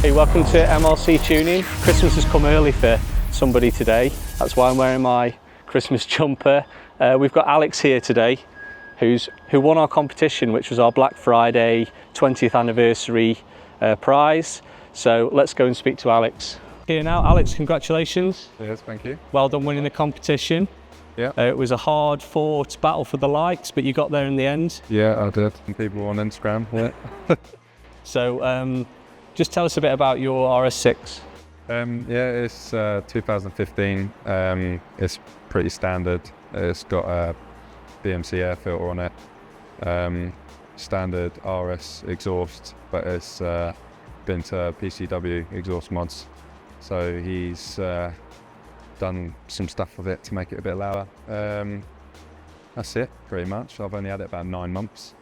Hey, welcome to MRC Tuning. Christmas has come early for somebody today. That's why I'm wearing my Christmas jumper. We've got Alex here today, who won our competition, which was our Black Friday 20th anniversary prize. So let's go and speak to Alex. Here now, Alex, congratulations. Yes, thank you. Well done winning the competition. Yeah. It was a hard fought battle for the likes, but you got there in the end. Yeah, I did. And people on Instagram. Yeah. So just tell us a bit about your RS6. Yeah, it's 2015. It's pretty standard. It's got a BMC air filter on it. Standard RS exhaust, but it's been to PCW exhaust mods. So he's done some stuff with it to make it a bit louder. That's it, pretty much. I've only had it about 9 months.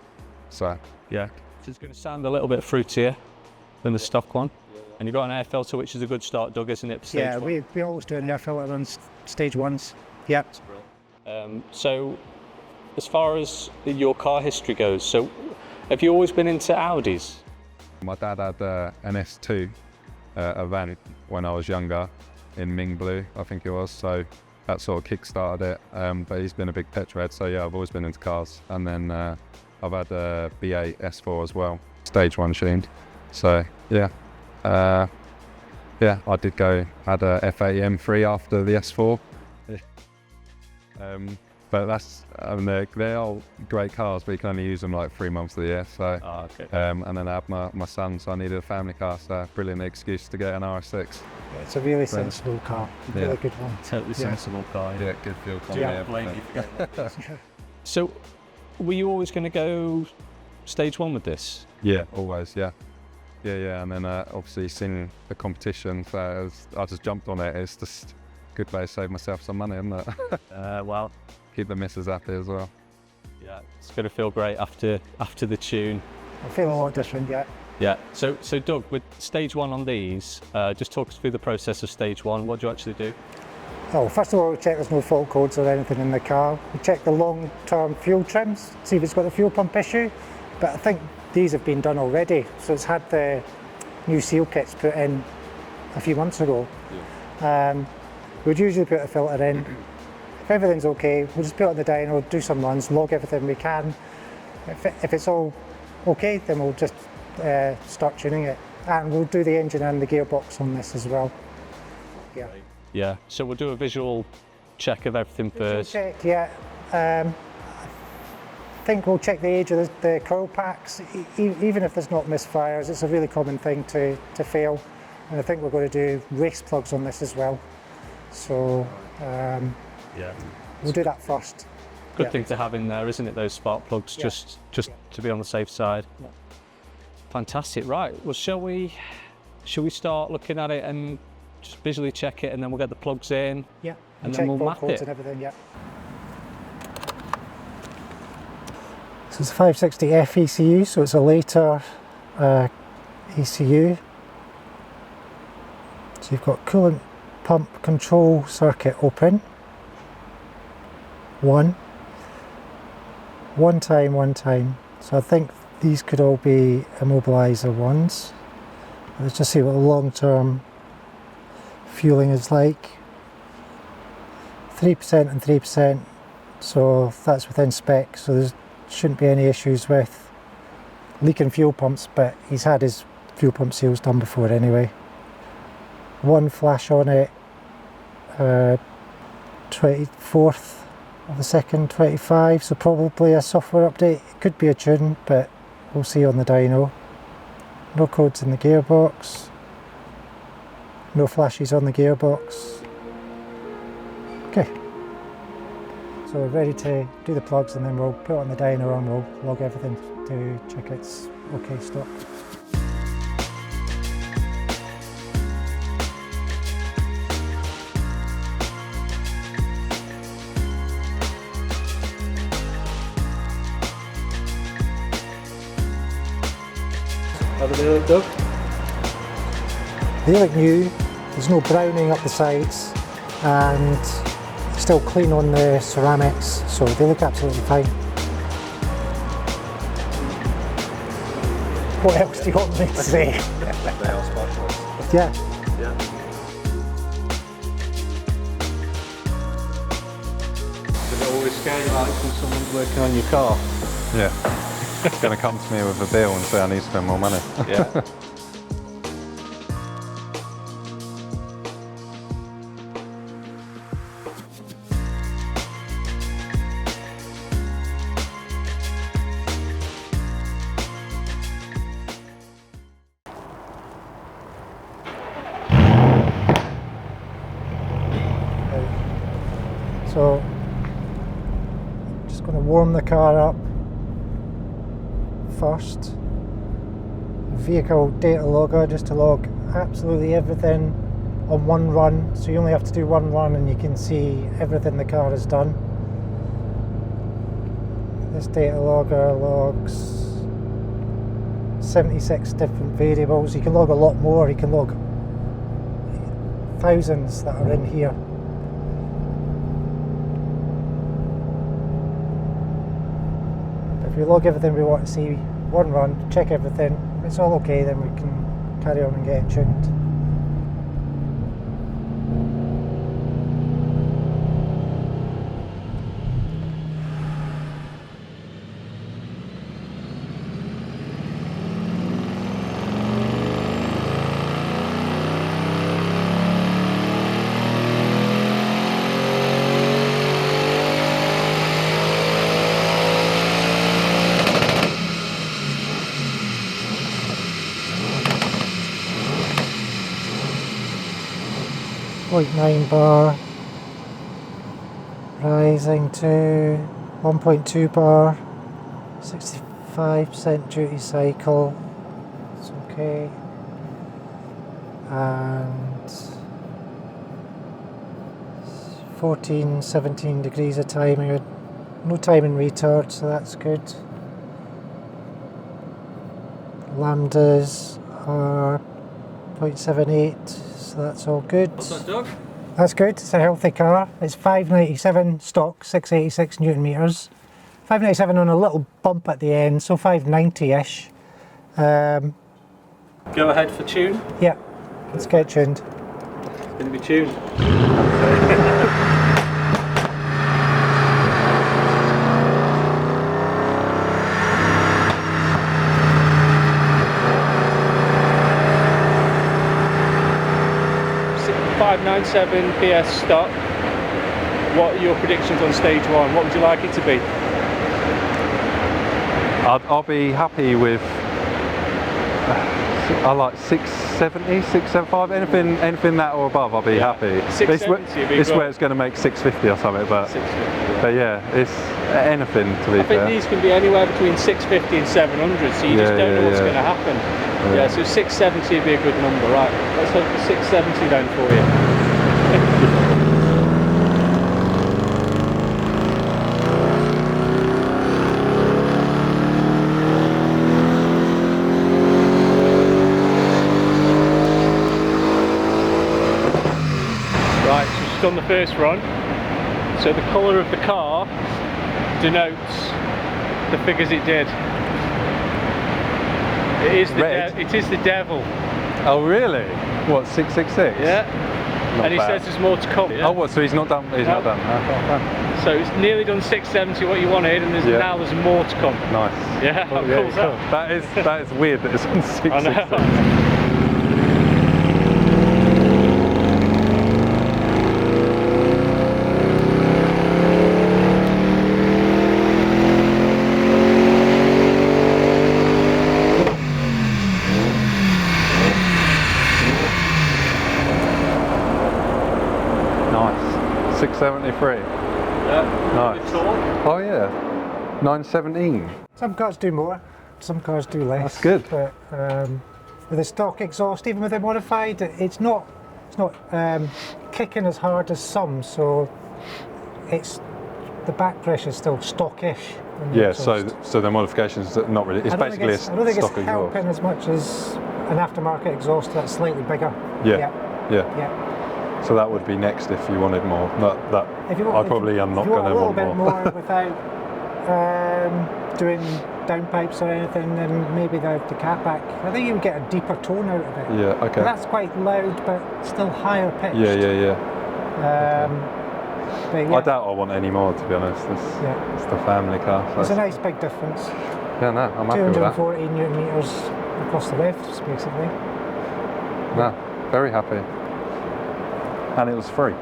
So yeah. It's going to sound a little bit fruitier than the stock one. And you've got an air filter, which is a good start, Doug, isn't it? Yeah, we always do an air filter on stage ones. Yeah. So, as far as your car history goes, so have you always been into Audis? My dad had an S2, a van, when I was younger, in Ming Blue, I think it was. So that sort of kick-started it. But he's been a big petrol head, so yeah, I've always been into cars. And then I've had a B8 S4 as well, Stage 1 tuned. So yeah. Yeah, I did had a F80 M3 after the S4. But that's, they're all great cars, but you can only use them like 3 months of the year. So, okay. And then I had my son, so I needed a family car, so brilliant excuse to get an RS6. Yeah, it's a really sensible car, really good one. Totally sensible car. Yeah, good fuel economy. So, were you always going to go stage one with this? Yeah, always, yeah. Yeah, and then obviously seeing the competition, so I just jumped on it. It's just a good way to save myself some money, isn't it? Well, keep the missus happy as well. Yeah, it's going to feel great after the tune. I feel a lot different, yeah. Yeah. So Doug, with stage one on these, just talk us through the process of stage one. What do you actually do? Oh, first of all, we check there's no fault codes or anything in the car. We check the long-term fuel trims, see if it's got a fuel pump issue. But I think these have been done already, so it's had the new seal kits put in a few months ago. Yeah. We'd usually put a filter in. If everything's okay, we'll just put it on the dyno, do some runs, log everything we can. If it's all okay, then we'll just start tuning it. And we'll do the engine and the gearbox on this as well. Yeah. Yeah, so we'll do a visual check of everything first. Check, yeah. I think we'll check the age of the coil packs. Even if there's not misfires, it's a really common thing to fail. And I think we're going to do race plugs on this as well. So yeah, we'll do that first. Good thing to have in there, isn't it? Those spark plugs, just to be on the safe side. Yeah. Fantastic. Right. Well, shall we start looking at it and just visually check it, and then we'll get the plugs in. Yeah. And then we'll map it. And everything. Yeah. So it's a 560F ECU, so it's a later ECU. So you've got coolant pump control circuit open. One time. So I think these could all be immobilizer ones. Let's just see what the long-term fueling is like. 3% and 3%, so that's within spec, so there shouldn't be any issues with leaking fuel pumps, but he's had his fuel pump seals done before anyway. One flash on it, 24th of the second, 25, so probably a software update. It could be a tune, but we'll see on the dyno. No codes in the gearbox, no flashes on the gearbox. Okay, so we're ready to do the plugs, and then we'll put it on the dyno and we'll log everything to check it's okay stock. How do they look, Doug? They look new, there's no browning up the sides, and still clean on the ceramics, so they look absolutely fine. What else do you want me to say? The health specialist. Yeah. Yeah. Does it always scare you, Alex, when someone's working on your car? Yeah. It's going to come to me with a bill and say I need to spend more money. Yeah. So, just going to warm the car up first. Vehicle data logger, just to log absolutely everything on one run. So you only have to do one run and you can see everything the car has done. This data logger logs 76 different variables. You can log a lot more. You can log thousands that are in here. If we log everything we want to see, one run, check everything, if it's all okay, then we can carry on and get it tuned. .9 bar, rising to 1.2 bar, 65% duty cycle, it's okay, and 17 degrees of timing, no timing retard, so that's good. Lambdas are 0.78, so that's all good. What's that, Doug? That's good, it's a healthy car. It's 597 stock, 686 Newton meters. 597 on a little bump at the end, so 590-ish. Go ahead for tune. Yeah, let's get tuned. It's going to be tuned. 597 PS stock. What are your predictions on stage one? What would you like it to be? I'll be happy with, I like 670, 675, anything that or above I'll be happy. 670 It's where it's going to make 650 or something, but, 650, but yeah, it's anything to be I fair. think these can be anywhere between 650 and 700, so you just don't know what's going to happen. Yeah, so 670 would be a good number, right? Let's hope for 670 then for you. Right, so just on the first run, so the colour of the car denotes the figures it did. It is the devil. Oh really? What, 666? Yeah. Not and he bad. says there's more to come. Yeah? Oh what, so he's not done, he's not done. Oh, So it's nearly done 670 what you wanted, and now there's more to come. nice. Yeah, how cool is that? That is weird that it's on 666. I know. Nice. 673. Yeah. Nice. Oh yeah. 917. Some cars do more, some cars do less. That's good. But with the stock exhaust, even with the modified, it's not kicking as hard as some, so it's the back pressure is still stockish. Yeah, so the modifications are not really. It's basically a stock I don't think it's exhaust. helping as much as an aftermarket exhaust that's slightly bigger. Yeah. Yeah. So that would be next if you wanted more. If you want, I probably am not going to want want a little bit more. more without doing downpipes or anything, then maybe the catback. I think you would get a deeper tone out of it. Yeah, okay. But that's quite loud, but still higher pitched. Yeah. But yeah, I doubt I want any more, to be honest. It's the family car. So it's a nice big difference. yeah, no, I'm happy with that. 240 newton meters across the lifts, basically. No, very happy. And it was free.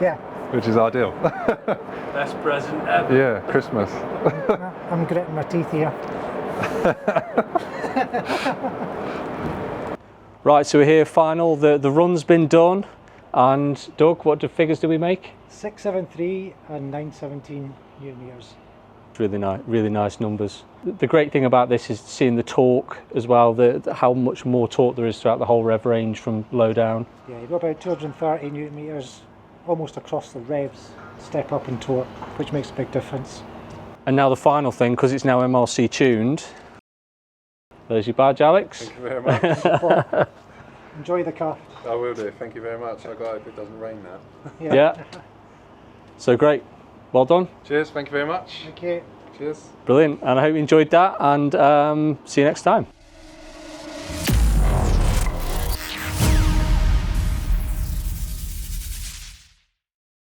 Yeah. Which is ideal. Best present ever. Yeah, Christmas. I'm gritting my teeth here. Right, so we're here final. The run's been done. And Doug, what figures do we make? 673 and 917 newton meters. Really nice numbers. The great thing about this is seeing the torque as well, how much more torque there is throughout the whole rev range from low down. Yeah, you've got about 230 newton meters almost across the revs, step up in torque, which makes a big difference. And now the final thing, because it's now MRC tuned, there's your badge, Alex. Thank you very much. Enjoy the car. I will do, thank you very much. I hope it doesn't rain now. Yeah. So great, well done. Cheers, thank you very much. Thank you. Cheers. Brilliant, and I hope you enjoyed that, and see you next time.